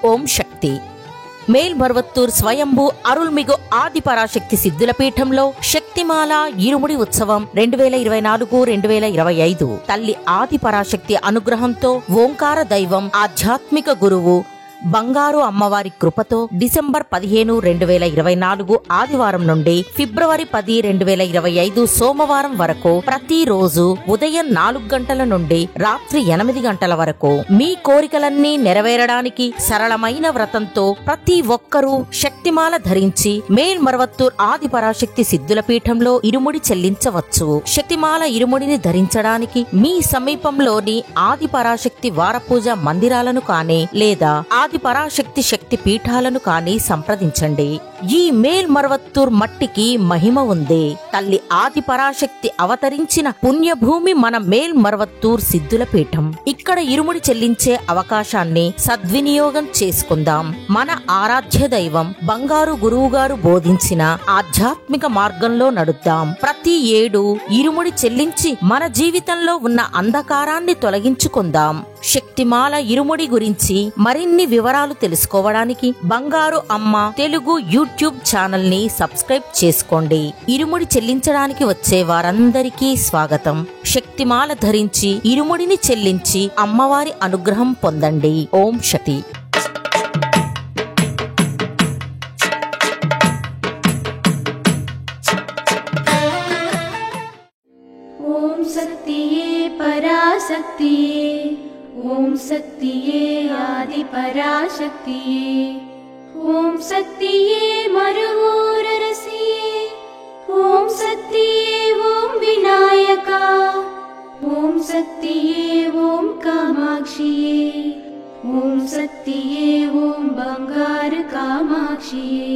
ఓం శక్తి. మేల్మరువత్తూర్ స్వయంభూ అరుల్మిగు ఆదిపరాశక్తి సిద్ధుల పీఠంలో శక్తిమాల ఇరుముడి ఉత్సవం 2024-2025 తల్లి ఆదిపరాశక్తి అనుగ్రహంతో ఓంకార దైవం ఆధ్యాత్మిక గురువు బంగారు అమ్మవారి కృపతో డిసెంబర్ 15, 2024 ఆదివారం నుండి ఫిబ్రవరి 10, 2025 సోమవారం వరకు ప్రతిరోజు ఉదయం 4 గంటల నుండి రాత్రి 8 గంటల వరకు మీ కోరికలన్నీ నెరవేరడానికి సరళమైన వ్రతంతో ప్రతి ఒక్కరూ శక్తిమాల ధరించి మేల్మరువత్తూర్ ఆదిపరాశక్తి సిద్ధుల పీఠంలో ఇరుముడి చెల్లించవచ్చు. శక్తిమాల ఇరుముడిని ధరించడానికి మీ సమీపంలోని ఆదిపరాశక్తి వారపూజ మందిరాలను కానీ లేదా ఆదిపరాశక్తి శక్తి పీఠాలను కానీ సంప్రదించండి. ఈ మేల్మరువత్తూర్ మట్టికి మహిమ ఉంది. తల్లి ఆదిపరాశక్తి అవతరించిన పుణ్యభూమి మన మేల్మరువత్తూర్ సిద్ధుల పీఠం. ఇక్కడ ఇరుముడి చెల్లించే అవకాశాన్ని సద్వినియోగం చేసుకుందాం. మన ఆరాధ్య దైవం బంగారు గురువుగారు బోధించిన ఆధ్యాత్మిక మార్గంలో నడుద్దాం. ప్రతి ఏడు ఇరుముడి చెల్లించి మన జీవితంలో ఉన్న అంధకారాన్ని తొలగించుకుందాం. శక్తిమాల ఇరుముడి గురించి మరిన్ని వివరాలు తెలుసుకోవడానికి బంగారు అమ్మ తెలుగు యూట్యూబ్ ఛానల్ ని సబ్స్క్రైబ్ చేసుకోండి. ఇరుముడి చెల్లించడానికి వచ్చే వారందరికీ స్వాగతం. శక్తిమాల ధరించి ఇరుముడిని చెల్లించి అమ్మవారి అనుగ్రహం పొందండి. ఓం శక్తి. ఓం శక్తియే పరాశక్తియే, ఓం శక్తియే ఆది పరాశక్తియే, ఓం శక్తియే మరువూరరసియే, ఓం శక్తియే ఓం వినాయక, ఓం శక్తియే ఓం కామాక్షియే, ఓం శక్తియే ఓం బంగారు కామాక్షియే.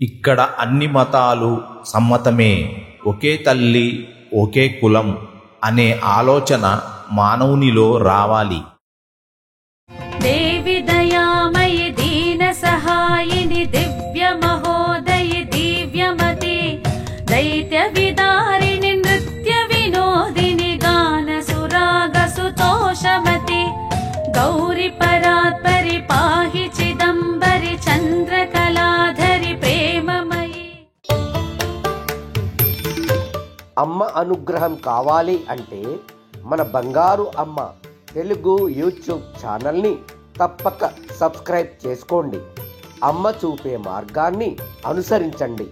ఇక్కడ అన్ని మతాలు సమ్మతమే. ఒకే తల్లి ఒకే కులం అనే ఆలోచన మానవునిలో రావాలి. దేవి దయామయి దీన సహాయిని దివ్య మహోదయి దివ్యమతి దైత్య విదారిణి నృత్య వినోదిని గాన సురాగ సుతోషమతి గౌరి పరాత్పరి పాహి చిదంబరి చంద్రకళాధరి ప్రేమమయి. అమ్మ అనుగ్రహం కావాలి అంటే మన బంగారు అమ్మ తెలుగు యూట్యూబ్ ఛానల్ని తప్పక సబ్స్క్రైబ్ చేసుకోండి. అమ్మ చూపే మార్గాన్ని అనుసరించండి.